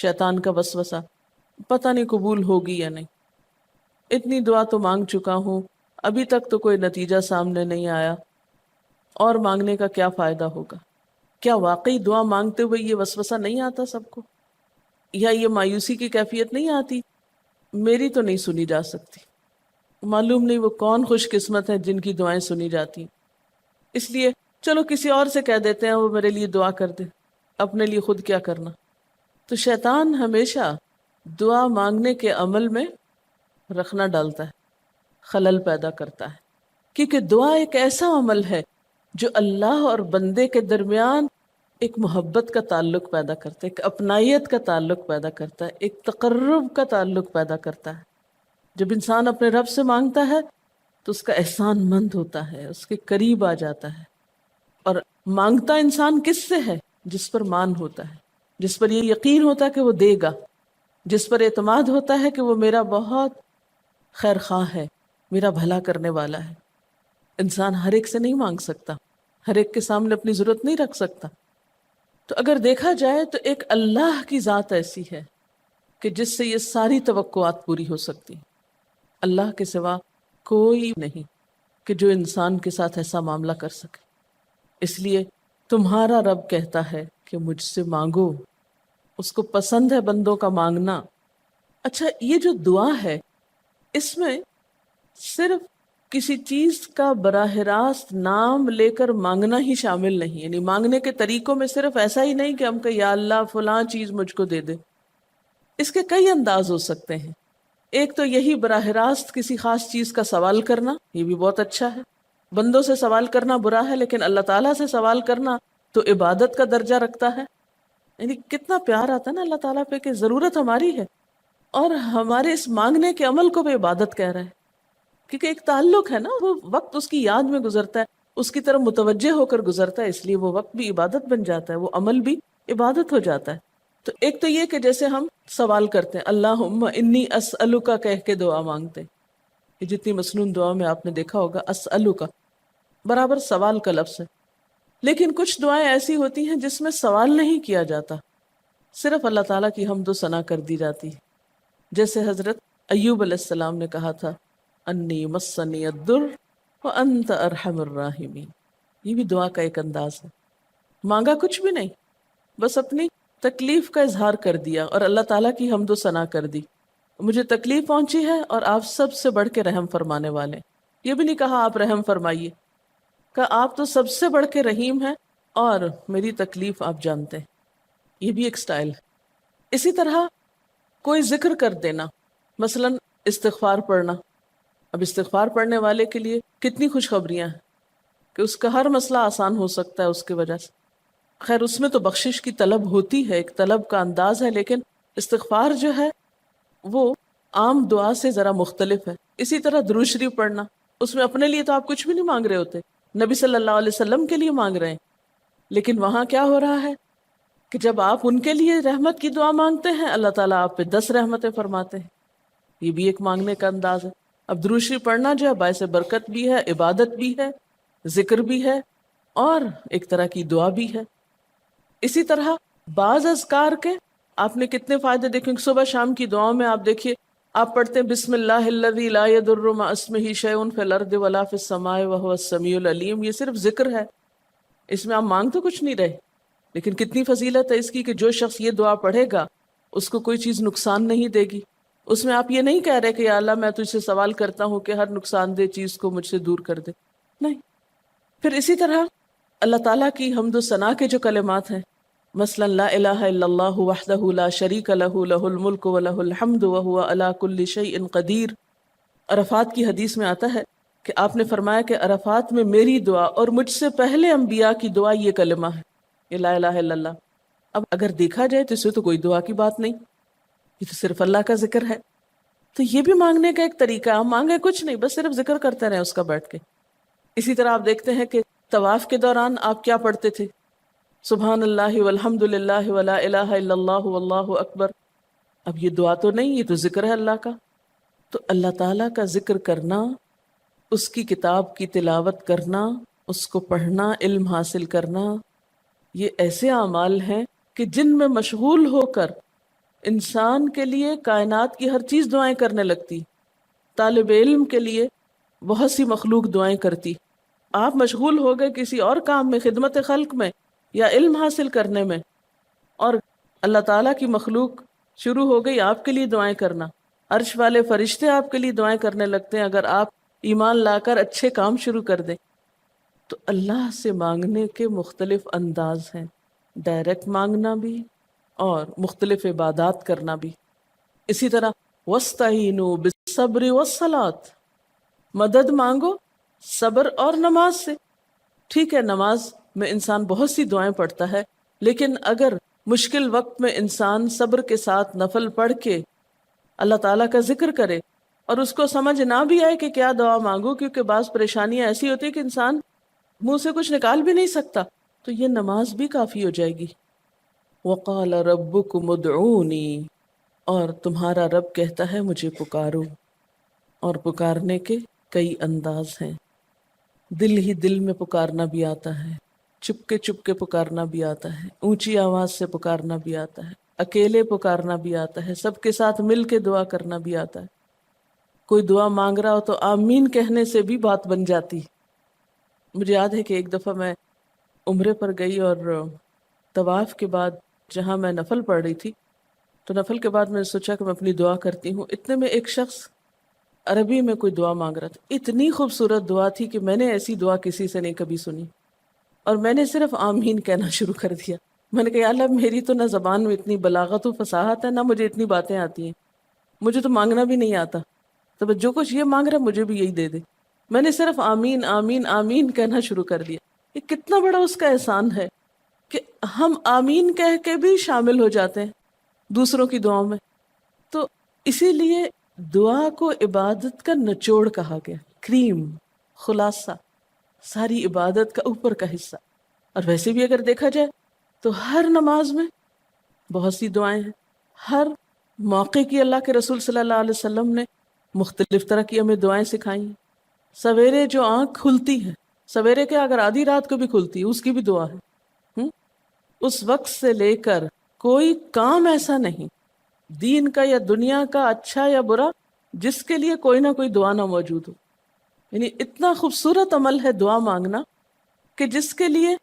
شیطان کا وسوسہ، پتہ نہیں قبول ہوگی یا نہیں، اتنی دعا تو مانگ چکا ہوں، ابھی تک تو کوئی نتیجہ سامنے نہیں آیا، اور مانگنے کا کیا فائدہ ہوگا؟ کیا واقعی دعا مانگتے ہوئے یہ وسوسہ نہیں آتا سب کو؟ یا یہ مایوسی کی کیفیت نہیں آتی؟ میری تو نہیں سنی جا سکتی، معلوم نہیں وہ کون خوش قسمت ہے جن کی دعائیں سنی جاتی، اس لیے چلو کسی اور سے کہہ دیتے ہیں وہ میرے لیے دعا کر دے، اپنے لیے خود کیا کرنا۔ تو شیطان ہمیشہ دعا مانگنے کے عمل میں رخنا ڈالتا ہے، خلل پیدا کرتا ہے، کیونکہ دعا ایک ایسا عمل ہے جو اللہ اور بندے کے درمیان ایک محبت کا تعلق پیدا کرتا ہے، ایک اپنائیت کا تعلق پیدا کرتا ہے، ایک تقرب کا تعلق پیدا کرتا ہے۔ جب انسان اپنے رب سے مانگتا ہے تو اس کا احسان مند ہوتا ہے، اس کے قریب آ جاتا ہے، اور مانگتا انسان کس سے ہے؟ جس پر مان ہوتا ہے، جس پر یہ یقین ہوتا ہے کہ وہ دے گا، جس پر اعتماد ہوتا ہے کہ وہ میرا بہت خیر خواہ ہے، میرا بھلا کرنے والا ہے۔ انسان ہر ایک سے نہیں مانگ سکتا، ہر ایک کے سامنے اپنی ضرورت نہیں رکھ سکتا۔ تو اگر دیکھا جائے تو ایک اللہ کی ذات ایسی ہے کہ جس سے یہ ساری توقعات پوری ہو سکتی، اللہ کے سوا کوئی نہیں کہ جو انسان کے ساتھ ایسا معاملہ کر سکے۔ اس لیے تمہارا رب کہتا ہے کہ مجھ سے مانگو، اس کو پسند ہے بندوں کا مانگنا۔ اچھا، یہ جو دعا ہے اس میں صرف کسی چیز کا براہ راست نام لے کر مانگنا ہی شامل نہیں، یعنی مانگنے کے طریقوں میں صرف ایسا ہی نہیں کہ ہم کہ یا اللہ فلاں چیز مجھ کو دے دے۔ اس کے کئی انداز ہو سکتے ہیں۔ ایک تو یہی براہ راست کسی خاص چیز کا سوال کرنا، یہ بھی بہت اچھا ہے۔ بندوں سے سوال کرنا برا ہے، لیکن اللہ تعالیٰ سے سوال کرنا تو عبادت کا درجہ رکھتا ہے۔ یعنی کتنا پیار آتا ہے نا اللہ تعالیٰ پہ کہ ضرورت ہماری ہے اور ہمارے اس مانگنے کے عمل کو بھی عبادت کہہ رہا ہے، کیونکہ ایک تعلق ہے نا، وہ وقت اس کی یاد میں گزرتا ہے، اس کی طرف متوجہ ہو کر گزرتا ہے، اس لیے وہ وقت بھی عبادت بن جاتا ہے، وہ عمل بھی عبادت ہو جاتا ہے۔ تو ایک تو یہ کہ جیسے ہم سوال کرتے ہیں اللہم انی اسألک کہہ کے دعا مانگتے ہیں، یہ جتنی مسنون دعا میں آپ نے دیکھا ہوگا اسألک برابر سوال کا لفظ ہے۔ لیکن کچھ دعائیں ایسی ہوتی ہیں جس میں سوال نہیں کیا جاتا، صرف اللہ تعالیٰ کی حمد و ثنا کر دی جاتی ہے، جیسے حضرت ایوب علیہ السلام نے کہا تھا انی مسنی الضر وانت ارحم الراحمین۔ یہ بھی دعا کا ایک انداز ہے، مانگا کچھ بھی نہیں، بس اپنی تکلیف کا اظہار کر دیا اور اللہ تعالیٰ کی حمد و ثنا کر دی، مجھے تکلیف پہنچی ہے اور آپ سب سے بڑھ کے رحم فرمانے والے ہیں۔ یہ بھی نہیں کہا آپ رحم فرمائیے، کہ آپ تو سب سے بڑھ کے رحیم ہیں اور میری تکلیف آپ جانتے ہیں۔ یہ بھی ایک سٹائل ہے۔ اسی طرح کوئی ذکر کر دینا، مثلا استغفار پڑھنا۔ اب استغفار پڑھنے والے کے لیے کتنی خوشخبریاں ہیں کہ اس کا ہر مسئلہ آسان ہو سکتا ہے اس کی وجہ سے۔ خیر اس میں تو بخشش کی طلب ہوتی ہے، ایک طلب کا انداز ہے، لیکن استغفار جو ہے وہ عام دعا سے ذرا مختلف ہے۔ اسی طرح درود شریف پڑھنا، اس میں اپنے لیے تو آپ کچھ بھی نہیں مانگ رہے ہوتے، نبی صلی اللہ علیہ وسلم کے لیے مانگ رہے ہیں، لیکن وہاں کیا ہو رہا ہے کہ جب آپ ان کے لیے رحمت کی دعا مانگتے ہیں اللہ تعالیٰ آپ پہ 10 رحمتیں فرماتے ہیں۔ یہ بھی ایک مانگنے کا انداز ہے۔ اب درود شریف پڑھنا جو ہے باعث برکت بھی ہے، عبادت بھی ہے، ذکر بھی ہے، اور ایک طرح کی دعا بھی ہے۔ اسی طرح بعض اذکار کے آپ نے کتنے فائدے دیکھیں، صبح شام کی دعاؤں میں آپ دیکھیے آپ پڑھتے ہیں بسم اللہ الذی لا یضر مع اسمہ شیء فی الارض ولا فی السماء وہو السمیع العلیم۔ یہ صرف ذکر ہے، اس میں آپ مانگ تو کچھ نہیں رہے، لیکن کتنی فضیلت ہے اس کی کہ جو شخص یہ دعا پڑھے گا اس کو کوئی چیز نقصان نہیں دے گی۔ اس میں آپ یہ نہیں کہہ رہے کہ یا اللہ میں تجھ سے سوال کرتا ہوں کہ ہر نقصان دہ چیز کو مجھ سے دور کر دے، نہیں۔ پھر اسی طرح اللہ تعالیٰ کی حمد و ثنا کے جو کلمات ہیں، مثلا لا الہ الا اللہ وحدہ لا شریک لہ لہ الملک ولہ الحمد وہو علی کل شیء قدیر۔ عرفات کی حدیث میں آتا ہے کہ آپ نے فرمایا کہ عرفات میں میری دعا اور مجھ سے پہلے انبیاء کی دعا یہ کلمہ ہے، یہ لا الہ الا اللہ۔ اب اگر دیکھا جائے تو اس میں تو کوئی دعا کی بات نہیں، یہ تو صرف اللہ کا ذکر ہے۔ تو یہ بھی مانگنے کا ایک طریقہ، ہم مانگے کچھ نہیں، بس صرف ذکر کرتے رہیں اس کا بیٹھ کے۔ اسی طرح آپ دیکھتے ہیں کہ طواف کے دوران آپ کیا پڑھتے تھے، سبحان اللہ والحمد للہ ولا الہ الا اللہ واللہ اکبر۔ اب یہ دعا تو نہیں، یہ تو ذکر ہے اللہ کا۔ تو اللہ تعالیٰ کا ذکر کرنا، اس کی کتاب کی تلاوت کرنا، اس کو پڑھنا، علم حاصل کرنا، یہ ایسے اعمال ہیں کہ جن میں مشغول ہو کر انسان کے لیے کائنات کی ہر چیز دعائیں کرنے لگتی، طالب علم کے لیے بہت سی مخلوق دعائیں کرتی. آپ مشغول ہو گئے کسی اور کام میں، خدمت خلق میں یا علم حاصل کرنے میں، اور اللہ تعالیٰ کی مخلوق شروع ہو گئی آپ کے لیے دعائیں کرنا. عرش والے فرشتے آپ کے لیے دعائیں کرنے لگتے ہیں اگر آپ ایمان لا کر اچھے کام شروع کر دیں. تو اللہ سے مانگنے کے مختلف انداز ہیں، ڈائریکٹ مانگنا بھی اور مختلف عبادات کرنا بھی. اسی طرح وَاسْتَعِینُوا بِالصَّبْرِ وَالصَّلَاةِ، مدد مانگو صبر اور نماز سے. ٹھیک ہے، نماز میں انسان بہت سی دعائیں پڑھتا ہے، لیکن اگر مشکل وقت میں انسان صبر کے ساتھ نفل پڑھ کے اللہ تعالیٰ کا ذکر کرے اور اس کو سمجھ نہ بھی آئے کہ کیا دعا مانگو، کیونکہ بعض پریشانیاں ایسی ہوتی ہیں کہ انسان منہ سے کچھ نکال بھی نہیں سکتا، تو یہ نماز بھی کافی ہو جائے گی. وَقَالَ رَبُّكُمُ ادْعُونِي، اور تمہارا رب کہتا ہے مجھے پکارو. اور پکارنے کے کئی انداز ہیں. دل ہی دل میں پکارنا بھی آتا ہے، چپ کے پکارنا بھی آتا ہے، اونچی آواز سے پکارنا بھی آتا ہے، اکیلے پکارنا بھی آتا ہے، سب کے ساتھ مل کے دعا کرنا بھی آتا ہے. کوئی دعا مانگ رہا ہو تو آمین کہنے سے بھی بات بن جاتی. مجھے یاد ہے کہ ایک دفعہ میں عمرے پر گئی اور طواف کے بعد جہاں میں نفل پڑھ رہی تھی، تو نفل کے بعد میں نے سوچا کہ میں اپنی دعا کرتی ہوں. اتنے میں ایک شخص عربی میں کوئی دعا مانگ رہا تھا. اتنی خوبصورت دعا تھی کہ میں نے ایسی دعا کسی سے نہیں کبھی سنی، اور میں نے صرف آمین کہنا شروع کر دیا. میں نے کہا یا اللہ، میری تو نہ زبان میں اتنی بلاغت و فصاحت ہے، نہ مجھے اتنی باتیں آتی ہیں، مجھے تو مانگنا بھی نہیں آتا، تو بس جو کچھ یہ مانگ رہا ہے مجھے بھی یہی دے دے. میں نے صرف آمین آمین آمین کہنا شروع کر دیا. یہ کتنا بڑا اس کا احسان ہے کہ ہم آمین کہہ کے بھی شامل ہو جاتے ہیں دوسروں کی دعاؤں میں. تو اسی لیے دعا کو عبادت کا نچوڑ کہا گیا، کریم، خلاصہ، ساری عبادت کا اوپر کا حصہ. اور ویسے بھی اگر دیکھا جائے تو ہر نماز میں بہت سی دعائیں ہیں. ہر موقع کی اللہ کے رسول صلی اللہ علیہ وسلم نے مختلف طرح کی ہمیں دعائیں سکھائی ہیں. سویرے جو آنکھ کھلتی ہے، سویرے کے اگر آدھی رات کو بھی کھلتی ہے، اس کی بھی دعا ہے. اس وقت سے لے کر کوئی کام ایسا نہیں دین کا یا دنیا کا، اچھا یا برا، جس کے لیے کوئی نہ کوئی دعا نہ موجود ہو. یعنی اتنا خوبصورت عمل ہے دعا مانگنا کہ جس کے لیے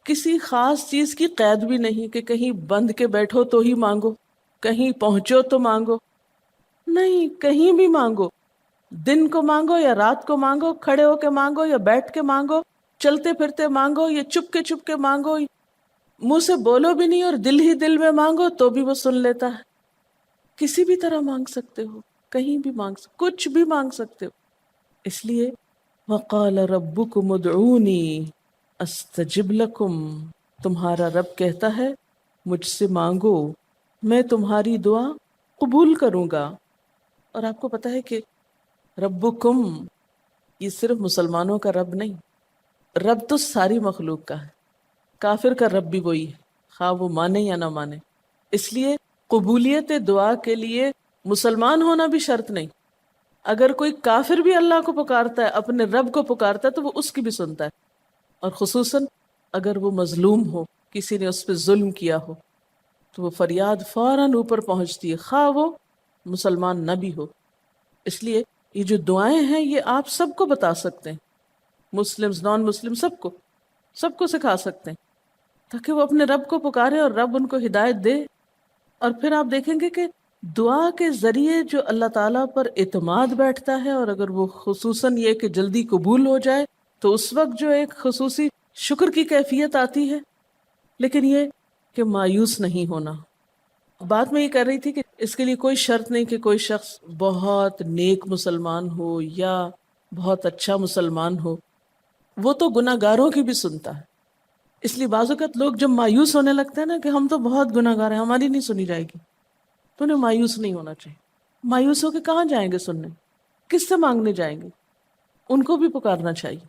کسی خاص چیز کی قید بھی نہیں کہ کہیں بند کے بیٹھو تو ہی مانگو، کہیں پہنچو تو مانگو. نہیں، کہیں بھی مانگو، دن کو مانگو یا رات کو مانگو، کھڑے ہو کے مانگو یا بیٹھ کے مانگو، چلتے پھرتے مانگو یا چپ کے مانگو، منہ سے بولو بھی نہیں اور دل ہی دل میں مانگو تو بھی وہ سن لیتا ہے. کسی بھی طرح مانگ سکتے ہو، کہیں بھی مانگ سکتے، کچھ بھی مانگ سکتے ہو. اس لیے وقال ربکم ادعونی استجب لکم، تمہارا رب کہتا ہے مجھ سے مانگو، میں تمہاری دعا قبول کروں گا. اور آپ کو پتہ ہے کہ ربکم یہ صرف مسلمانوں کا رب نہیں، رب تو ساری مخلوق کا ہے. کافر کا رب بھی وہی ہے، خواہ وہ مانے یا نہ مانے. اس لیے قبولیت دعا کے لیے مسلمان ہونا بھی شرط نہیں. اگر کوئی کافر بھی اللہ کو پکارتا ہے، اپنے رب کو پکارتا ہے، تو وہ اس کی بھی سنتا ہے. اور خصوصاً اگر وہ مظلوم ہو، کسی نے اس پہ ظلم کیا ہو، تو وہ فریاد فوراً اوپر پہنچتی ہے، خواہ وہ مسلمان نہ بھی ہو. اس لیے یہ جو دعائیں ہیں یہ آپ سب کو بتا سکتے ہیں، مسلم نان مسلم سب کو سکھا سکتے ہیں، تاکہ وہ اپنے رب کو پکارے اور رب ان کو ہدایت دے. اور پھر آپ دیکھیں گے کہ دعا کے ذریعے جو اللہ تعالیٰ پر اعتماد بیٹھتا ہے، اور اگر وہ خصوصاً یہ کہ جلدی قبول ہو جائے، تو اس وقت جو ایک خصوصی شکر کی کیفیت آتی ہے. لیکن یہ کہ مایوس نہیں ہونا. بات میں یہ کر رہی تھی کہ اس کے لیے کوئی شرط نہیں کہ کوئی شخص بہت نیک مسلمان ہو یا بہت اچھا مسلمان ہو، وہ تو گناہ گاروں کی بھی سنتا ہے. اس لیے بعض اوقات لوگ جب مایوس ہونے لگتے ہیں نا کہ ہم تو بہت گناہ گار ہیں، ہماری نہیں سنی جائے گی، تو انہیں مایوس نہیں ہونا چاہیے. مایوس ہو کے کہاں جائیں گے سننے؟ کس سے مانگنے جائیں گے؟ ان کو بھی پکارنا چاہیے،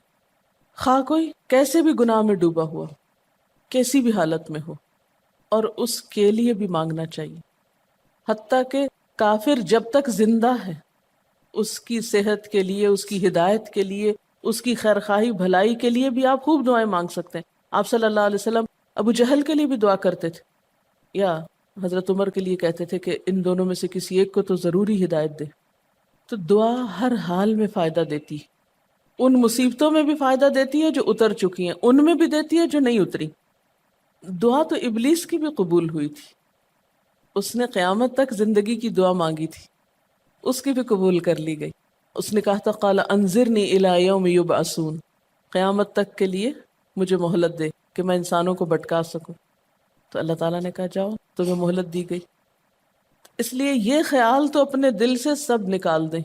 خواہ کوئی کیسے بھی گناہ میں ڈوبا ہوا، کیسی بھی حالت میں ہو، اور اس کے لیے بھی مانگنا چاہیے. حتیٰ کہ کافر جب تک زندہ ہے، اس کی صحت کے لیے، اس کی ہدایت کے لیے، اس کی خیرخواہی بھلائی کے لیے بھی آپ خوب دعائیں مانگ سکتے ہیں. آپ صلی اللہ علیہ وسلم ابو جہل کے لیے بھی دعا کرتے تھے، یا حضرت عمر کے لیے کہتے تھے کہ ان دونوں میں سے کسی ایک کو تو ضروری ہدایت دے. تو دعا ہر حال میں فائدہ دیتی ہے. ان مصیبتوں میں بھی فائدہ دیتی ہے جو اتر چکی ہیں، ان میں بھی دیتی ہے جو نہیں اتری. دعا تو ابلیس کی بھی قبول ہوئی تھی. اس نے قیامت تک زندگی کی دعا مانگی تھی، اس کی بھی قبول کر لی گئی. اس نے کہا تھا قال انظرنی الی یوم یبعثون، قیامت تک کے لیے مجھے مہلت دے کہ میں انسانوں کو بھٹکا سکوں. تو اللہ تعالیٰ نے کہا جاؤ، تمہیں مہلت دی گئی. اس لیے یہ خیال تو اپنے دل سے سب نکال دیں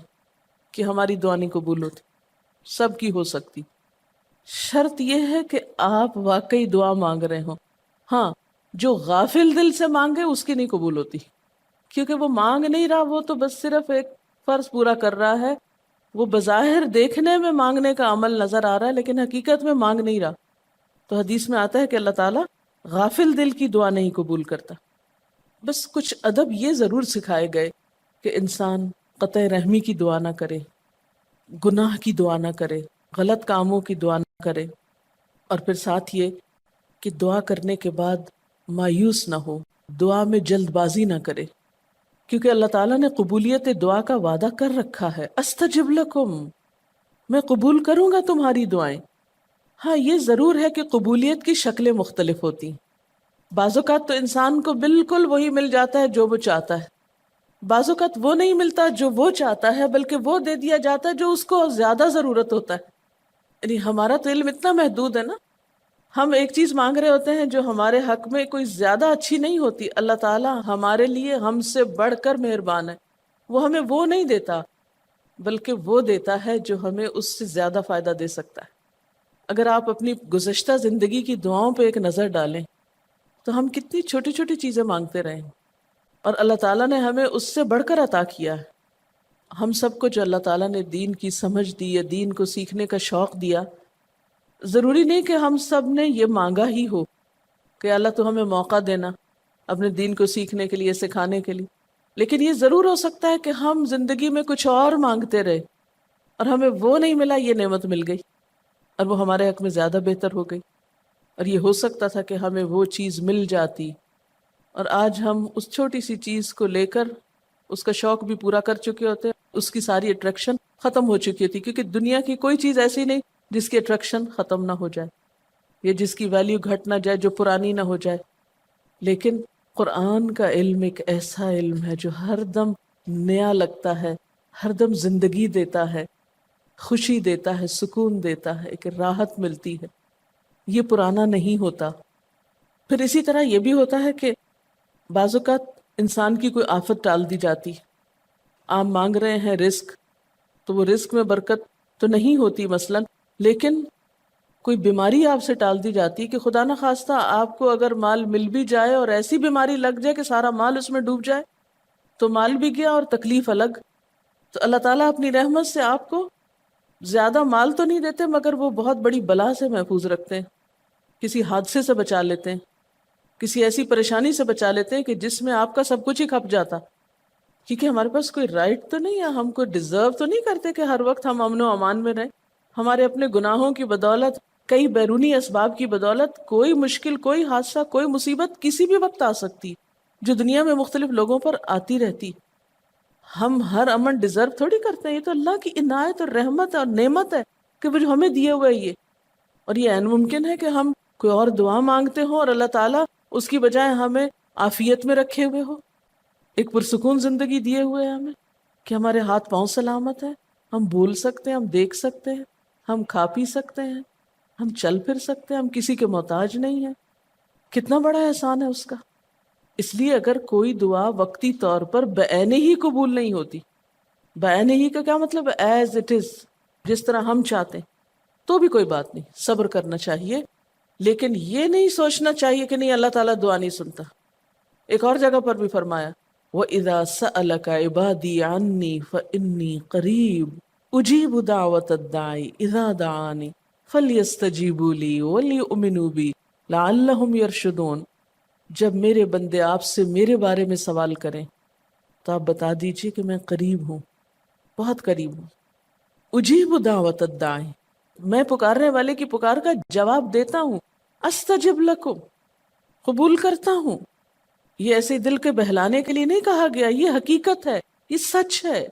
کہ ہماری دعا نہیں قبول ہوتی. سب کی ہو سکتی، شرط یہ ہے کہ آپ واقعی دعا مانگ رہے ہوں. ہاں، جو غافل دل سے مانگے اس کی نہیں قبول ہوتی، کیونکہ وہ مانگ نہیں رہا، وہ تو بس صرف ایک فرض پورا کر رہا ہے. وہ بظاہر دیکھنے میں مانگنے کا عمل نظر آ رہا ہے لیکن حقیقت میں مانگ نہیں رہا. تو حدیث میں آتا ہے کہ اللہ تعالیٰ غافل دل کی دعا نہیں قبول کرتا. بس کچھ ادب یہ ضرور سکھائے گئے کہ انسان قطع رحمی کی دعا نہ کرے، گناہ کی دعا نہ کرے، غلط کاموں کی دعا نہ کرے، اور پھر ساتھ یہ کہ دعا کرنے کے بعد مایوس نہ ہو، دعا میں جلد بازی نہ کرے، کیونکہ اللہ تعالیٰ نے قبولیت دعا کا وعدہ کر رکھا ہے. استجب لکم، میں قبول کروں گا تمہاری دعائیں. ہاں، یہ ضرور ہے کہ قبولیت کی شکلیں مختلف ہوتی ہیں. بعض اوقات تو انسان کو بالکل وہی مل جاتا ہے جو وہ چاہتا ہے، بعض اوقات وہ نہیں ملتا جو وہ چاہتا ہے، بلکہ وہ دے دیا جاتا ہے جو اس کو زیادہ ضرورت ہوتا ہے. یعنی ہمارا تو علم اتنا محدود ہے نا، ہم ایک چیز مانگ رہے ہوتے ہیں جو ہمارے حق میں کوئی زیادہ اچھی نہیں ہوتی. اللہ تعالیٰ ہمارے لیے ہم سے بڑھ کر مہربان ہے، وہ ہمیں وہ نہیں دیتا بلکہ وہ دیتا ہے جو ہمیں اس سے زیادہ فائدہ دے سکتا ہے. اگر آپ اپنی گزشتہ زندگی کی دعاؤں پہ ایک نظر ڈالیں تو ہم کتنی چھوٹی چھوٹی چیزیں مانگتے رہے ہیں، اور اللہ تعالیٰ نے ہمیں اس سے بڑھ کر عطا کیا ہے. ہم سب کو جو اللہ تعالیٰ نے دین کی سمجھ دی یا دین کو سیکھنے کا شوق دیا، ضروری نہیں کہ ہم سب نے یہ مانگا ہی ہو کہ اللہ تو ہمیں موقع دینا اپنے دین کو سیکھنے کے لیے، سکھانے کے لیے. لیکن یہ ضرور ہو سکتا ہے کہ ہم زندگی میں کچھ اور مانگتے رہے اور ہمیں وہ نہیں ملا، یہ نعمت مل گئی اور وہ ہمارے حق میں زیادہ بہتر ہو گئی. اور یہ ہو سکتا تھا کہ ہمیں وہ چیز مل جاتی اور آج ہم اس چھوٹی سی چیز کو لے کر اس کا شوق بھی پورا کر چکے ہوتے، اس کی ساری اٹریکشن ختم ہو چکی تھی. کیونکہ دنیا کی کوئی چیز ایسی نہیں جس کی اٹریکشن ختم نہ ہو جائے یا جس کی ویلیو گھٹ نہ جائے، جو پرانی نہ ہو جائے. لیکن قرآن کا علم ایک ایسا علم ہے جو ہر دم نیا لگتا ہے، ہر دم زندگی دیتا ہے، خوشی دیتا ہے، سکون دیتا ہے، ایک راحت ملتی ہے. یہ پرانا نہیں ہوتا. پھر اسی طرح یہ بھی ہوتا ہے کہ بعض اوقات انسان کی کوئی آفت ٹال دی جاتی. آپ مانگ رہے ہیں رزق، تو وہ رزق میں برکت تو نہیں ہوتی مثلاً، لیکن کوئی بیماری آپ سے ٹال دی جاتی کہ خدا نخواستہ آپ کو اگر مال مل بھی جائے اور ایسی بیماری لگ جائے کہ سارا مال اس میں ڈوب جائے، تو مال بھی گیا اور تکلیف الگ. تو اللہ تعالیٰ اپنی رحمت سے آپ کو زیادہ مال تو نہیں دیتے مگر وہ بہت بڑی بلا سے محفوظ رکھتے ہیں، کسی حادثے سے بچا لیتے ہیں، کسی ایسی پریشانی سے بچا لیتے ہیں کہ جس میں آپ کا سب کچھ ہی کھپ جاتا. کیونکہ ہمارے پاس کوئی رائٹ تو نہیں ہے، ہم کو ڈیزرو تو نہیں کرتے کہ ہر وقت ہم امن و امان میں رہیں. ہمارے اپنے گناہوں کی بدولت، کئی بیرونی اسباب کی بدولت کوئی مشکل، کوئی حادثہ، کوئی مصیبت کسی بھی وقت آ سکتی جو دنیا میں مختلف لوگوں پر آتی رہتی. ہم ہر امن ڈیزرو تھوڑی کرتے ہیں، یہ تو اللہ کی عنایت اور رحمت اور نعمت ہے کہ وہ جو ہمیں دیے ہوئے یہ. اور یہ عین ممکن ہے کہ ہم کوئی اور دعا مانگتے ہوں اور اللہ تعالیٰ اس کی بجائے ہمیں عافیت میں رکھے ہوئے ہو، ایک پرسکون زندگی دیے ہوئے ہیں ہمیں، کہ ہمارے ہاتھ پاؤں سلامت ہیں، ہم بول سکتے ہیں، ہم دیکھ سکتے ہیں، ہم کھا پی سکتے ہیں، ہم چل پھر سکتے ہیں، ہم کسی کے محتاج نہیں ہیں. کتنا بڑا احسان ہے اس کا. اس لیے اگر کوئی دعا وقتی طور پر بعین ہی قبول نہیں ہوتی، بعین ہی کا کیا مطلب ہے؟ ایز اٹ از، جس طرح ہم چاہتے ہیں، تو بھی کوئی بات نہیں، صبر کرنا چاہیے. لیکن یہ نہیں سوچنا چاہیے کہ نہیں اللہ تعالیٰ دعا نہیں سنتا. ایک اور جگہ پر بھی فرمایا وَإِذَا سَأَلَكَ عِبَادِي عَنِّي فَإِنِّي قَرِيبٌ أُجِيبُ دَعْوَةَ الدَّاعِ إِذَا دَعَانِ فَلْيَسْتَجِيبُوا لِي وَلْيُؤْمِنُوا بِي لَعَلَّهُمْ يَرْشُدُونَ. جب میرے بندے آپ سے میرے بارے میں سوال کریں تو آپ بتا دیجئے کہ میں قریب ہوں، بہت قریب ہوں. اجیب دعوت الداعی، میں پکارنے والے کی پکار کا جواب دیتا ہوں. استجب لکم، قبول کرتا ہوں. یہ ایسے دل کے بہلانے کے لیے نہیں کہا گیا، یہ حقیقت ہے، یہ سچ ہے،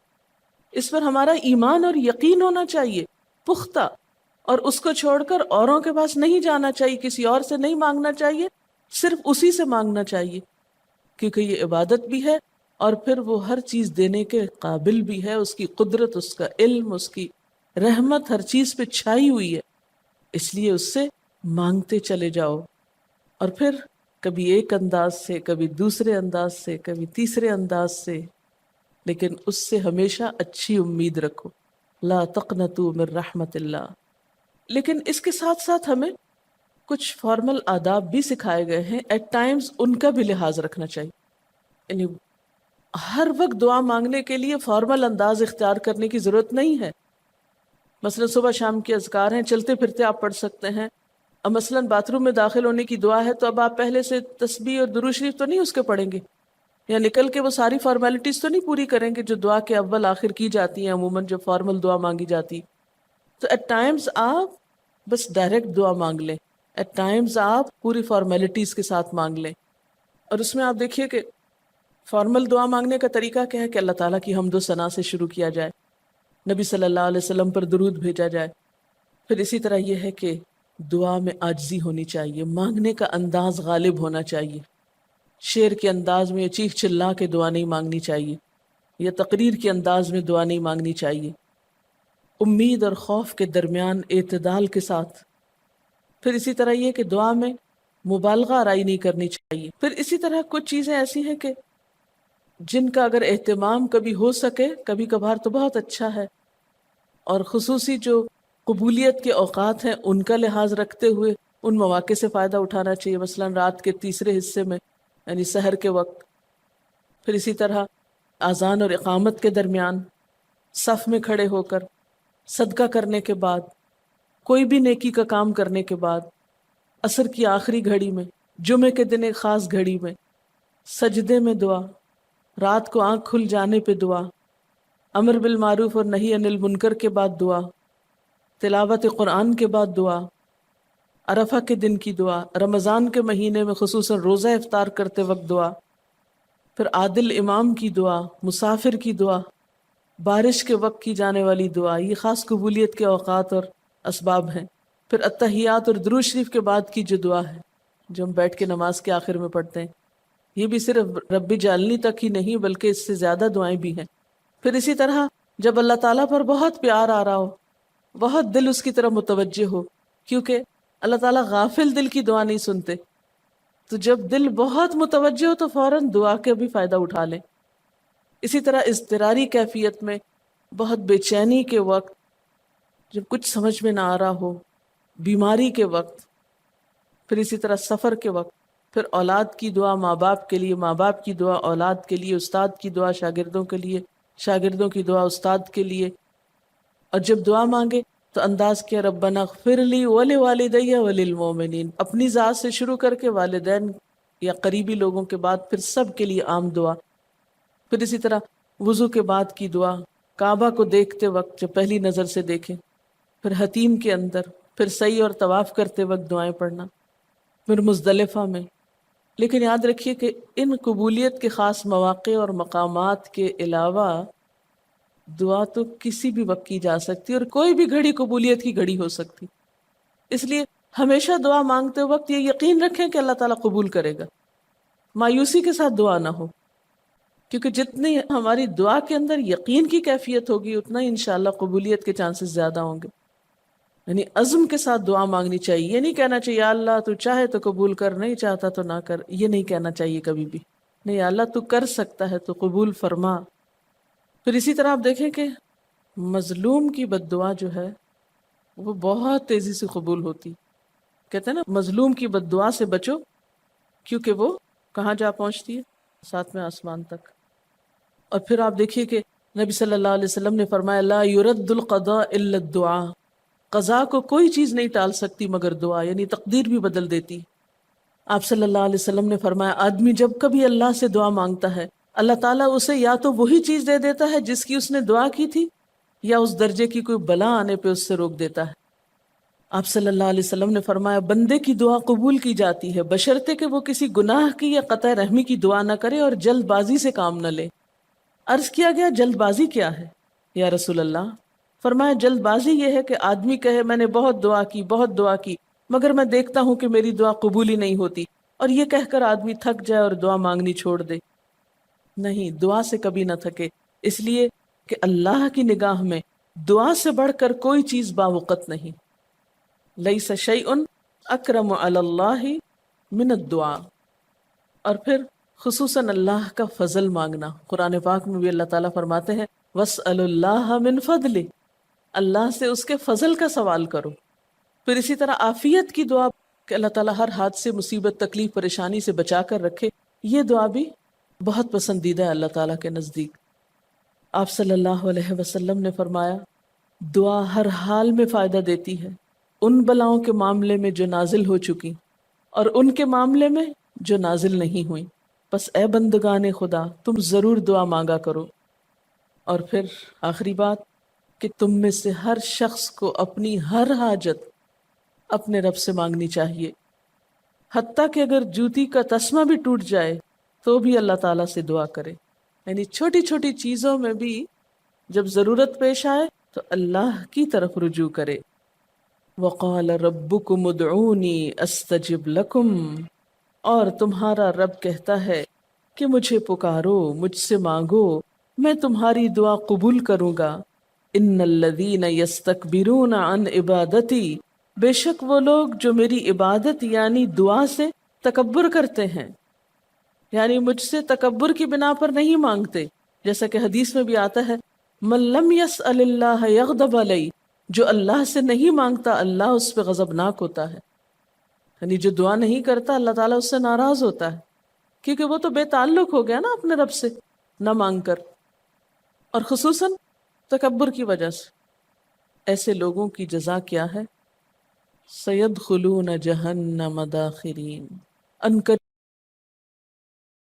اس پر ہمارا ایمان اور یقین ہونا چاہیے پختہ، اور اس کو چھوڑ کر اوروں کے پاس نہیں جانا چاہیے، کسی اور سے نہیں مانگنا چاہیے، صرف اسی سے مانگنا چاہیے، کیونکہ یہ عبادت بھی ہے اور پھر وہ ہر چیز دینے کے قابل بھی ہے، اس کی قدرت، اس کا علم، اس کی رحمت ہر چیز پہ چھائی ہوئی ہے، اس لیے اس سے مانگتے چلے جاؤ، اور پھر کبھی ایک انداز سے، کبھی دوسرے انداز سے، کبھی تیسرے انداز سے، لیکن اس سے ہمیشہ اچھی امید رکھو، لا تقنطوا من رحمت اللہ۔ لیکن اس کے ساتھ ساتھ ہمیں کچھ فارمل آداب بھی سکھائے گئے ہیں، ایٹ ٹائمز ان کا بھی لحاظ رکھنا چاہیے، یعنی ہر وقت دعا مانگنے کے لیے فارمل انداز اختیار کرنے کی ضرورت نہیں ہے۔ مثلا صبح شام کے اذکار ہیں، چلتے پھرتے آپ پڑھ سکتے ہیں، اب مثلا باتھ روم میں داخل ہونے کی دعا ہے تو اب آپ پہلے سے تسبیح اور درود شریف تو نہیں اس کے پڑھیں گے، یا نکل کے وہ ساری فارمیلٹیز تو نہیں پوری کریں گے جو دعا کے اول آخر کی جاتی ہیں عموماً جب فارمل دعا مانگی جاتی۔ تو ایٹ ٹائمز آپ بس ڈائریکٹ دعا مانگ لیں، ایٹ ٹائمز آپ پوری فارمیلٹیز کے ساتھ مانگ لیں، اور اس میں آپ دیکھیے کہ فارمل دعا مانگنے کا طریقہ کیا ہے کہ اللہ تعالیٰ کی حمد و ثنا سے شروع کیا جائے، نبی صلی اللہ علیہ وسلم پر درود بھیجا جائے، پھر اسی طرح یہ ہے کہ دعا میں عاجزی ہونی چاہیے، مانگنے کا انداز غالب ہونا چاہیے، شعر کے انداز میں چیخ چلا کے دعا نہیں مانگنی چاہیے، یا تقریر کے انداز میں دعا نہیں مانگنی چاہیے، امید اور خوف کے درمیان اعتدال کے ساتھ، پھر اسی طرح یہ کہ دعا میں مبالغہ آرائی نہیں کرنی چاہیے، پھر اسی طرح کچھ چیزیں ایسی ہیں کہ جن کا اگر اہتمام کبھی ہو سکے کبھی کبھار تو بہت اچھا ہے، اور خصوصی جو قبولیت کے اوقات ہیں ان کا لحاظ رکھتے ہوئے ان مواقع سے فائدہ اٹھانا چاہیے، مثلا رات کے تیسرے حصے میں یعنی سحر کے وقت، پھر اسی طرح اذان اور اقامت کے درمیان، صف میں کھڑے ہو کر، صدقہ کرنے کے بعد، کوئی بھی نیکی کا کام کرنے کے بعد، عصر کی آخری گھڑی میں، جمعے کے دن ایک خاص گھڑی میں، سجدے میں دعا، رات کو آنکھ کھل جانے پہ دعا، امر بالمعروف اور نہی عن المنکر کے بعد دعا، تلاوت قرآن کے بعد دعا، عرفہ کے دن کی دعا، رمضان کے مہینے میں خصوصاً روزہ افطار کرتے وقت دعا، پھر عادل امام کی دعا، مسافر کی دعا، بارش کے وقت کی جانے والی دعا، یہ خاص قبولیت کے اوقات اور اسباب ہیں، پھر التحیات اور درود شریف کے بعد کی جو دعا ہے جو ہم بیٹھ کے نماز کے آخر میں پڑھتے ہیں، یہ بھی صرف رب جعلنی تک ہی نہیں بلکہ اس سے زیادہ دعائیں بھی ہیں۔ پھر اسی طرح جب اللہ تعالیٰ پر بہت پیار آ رہا ہو، بہت دل اس کی طرف متوجہ ہو، کیونکہ اللہ تعالیٰ غافل دل کی دعا نہیں سنتے، تو جب دل بہت متوجہ ہو تو فوراً دعا کے بھی فائدہ اٹھا لیں۔ اسی طرح اضطراری کیفیت میں، بہت بے چینی کے وقت، جب کچھ سمجھ میں نہ آ رہا ہو، بیماری کے وقت، پھر اسی طرح سفر کے وقت، پھر اولاد کی دعا ماں باپ کے لیے، ماں باپ کی دعا اولاد کے لیے، استاد کی دعا شاگردوں کے لیے، شاگردوں کی دعا استاد کے لیے، اور جب دعا مانگے تو انداز کیا ربنا اغفر لی ولوالدی وللمؤمنین، اپنی ذات سے شروع کر کے والدین یا قریبی لوگوں کے بعد پھر سب کے لیے عام دعا، پھر اسی طرح وضو کے بعد کی دعا، کعبہ کو دیکھتے وقت جب پہلی نظر سے دیکھیں، پھر حتیم کے اندر، پھر سعی اور طواف کرتے وقت دعائیں پڑھنا، پھر مزدلفہ میں۔ لیکن یاد رکھیے کہ ان قبولیت کے خاص مواقع اور مقامات کے علاوہ دعا تو کسی بھی وقت کی جا سکتی اور کوئی بھی گھڑی قبولیت کی گھڑی ہو سکتی، اس لیے ہمیشہ دعا مانگتے وقت یہ یقین رکھیں کہ اللہ تعالیٰ قبول کرے گا، مایوسی کے ساتھ دعا نہ ہو، کیونکہ جتنی ہماری دعا کے اندر یقین کی کیفیت ہوگی اتنا ہی انشاءاللہ قبولیت کے چانسز زیادہ ہوں گے۔ یعنی عزم کے ساتھ دعا مانگنی چاہیے، یہ نہیں کہنا چاہیے یا اللہ تو چاہے تو قبول کر، نہیں چاہتا تو نہ کر، یہ نہیں کہنا چاہیے کبھی بھی، نہیں یا اللہ تو کر سکتا ہے تو قبول فرما۔ پھر اسی طرح آپ دیکھیں کہ مظلوم کی بد دعا جو ہے وہ بہت تیزی سے قبول ہوتی، کہتے ہیں نا مظلوم کی بد دعا سے بچو کیونکہ وہ کہاں جا پہنچتی ہے، ساتویں آسمان تک۔ اور پھر آپ دیکھیے کہ نبی صلی اللہ علیہ وسلم نے فرمایا لا يرد القضاء الا الدعاء، قضاء کو کوئی چیز نہیں ٹال سکتی مگر دعا، یعنی تقدیر بھی بدل دیتی۔ آپ صلی اللہ علیہ وسلم نے فرمایا آدمی جب کبھی اللہ سے دعا مانگتا ہے اللہ تعالیٰ اسے یا تو وہی چیز دے دیتا ہے جس کی اس نے دعا کی تھی، یا اس درجے کی کوئی بلا آنے پہ اس سے روک دیتا ہے۔ آپ صلی اللہ علیہ وسلم نے فرمایا بندے کی دعا قبول کی جاتی ہے بشرطے کہ وہ کسی گناہ کی یا قطع رحمی کی دعا نہ کرے اور جلد بازی سے کام نہ لے۔ عرض کیا گیا جلد بازی کیا ہے یا رسول اللہ؟ فرمایا جلد بازی یہ ہے کہ آدمی کہے میں نے بہت دعا کی مگر میں دیکھتا ہوں کہ میری دعا قبول ہی نہیں ہوتی، اور یہ کہہ کر آدمی تھک جائے اور دعا مانگنی چھوڑ دے۔ نہیں، دعا سے کبھی نہ تھکے، اس لیے کہ اللہ کی نگاہ میں دعا سے بڑھ کر کوئی چیز باوقت نہیں۔ لیس شیء اکرم علی اللہ من الدعاء۔ اور پھر خصوصاً اللہ کا فضل مانگنا، قرآن پاک میں بھی اللہ تعالیٰ فرماتے ہیں وَاسْأَلُوا اللَّهَ مِنْ فَضْلِهِ، اللہ سے اس کے فضل کا سوال کرو۔ پھر اسی طرح عافیت کی دعا کہ اللہ تعالیٰ ہر حادثے مصیبت تکلیف پریشانی سے بچا کر رکھے، یہ دعا بھی بہت پسندیدہ ہے اللہ تعالیٰ کے نزدیک۔ آپ صلی اللہ علیہ وسلم نے فرمایا دعا ہر حال میں فائدہ دیتی ہے، ان بلاؤں کے معاملے میں جو نازل ہو چکی اور ان کے معاملے میں جو نازل نہیں ہوئی، بس اے بندگان خدا تم ضرور دعا مانگا کرو۔ اور پھر آخری بات کہ تم میں سے ہر شخص کو اپنی ہر حاجت اپنے رب سے مانگنی چاہیے، حتیٰ کہ اگر جوتی کا تسمہ بھی ٹوٹ جائے تو بھی اللہ تعالیٰ سے دعا کرے، یعنی چھوٹی چھوٹی چیزوں میں بھی جب ضرورت پیش آئے تو اللہ کی طرف رجوع کرے۔ وَقَالَ رَبُّكُمُ ادْعُونِي أَسْتَجِبْ لَكُمْ، اور تمہارا رب کہتا ہے کہ مجھے پکارو، مجھ سے مانگو، میں تمہاری دعا قبول کروں گا۔ ان الذین یستکبرون عن عبادتی، بے شک وہ لوگ جو میری عبادت یعنی دعا سے تکبر کرتے ہیں، یعنی مجھ سے تکبر کی بنا پر نہیں مانگتے، جیسا کہ حدیث میں بھی آتا ہے من لم یسأل اللہ یغضب علیہ، جو اللہ سے نہیں مانگتا اللہ اس پہ غضبناک ہوتا ہے، یعنی جو دعا نہیں کرتا اللہ تعالیٰ اس سے ناراض ہوتا ہے، کیونکہ وہ تو بے تعلق ہو گیا نا اپنے رب سے نہ مانگ کر، اور خصوصاً تکبر کی وجہ سے۔ ایسے لوگوں کی جزا کیا ہے؟ سیدخلون جہنم داخرین، ان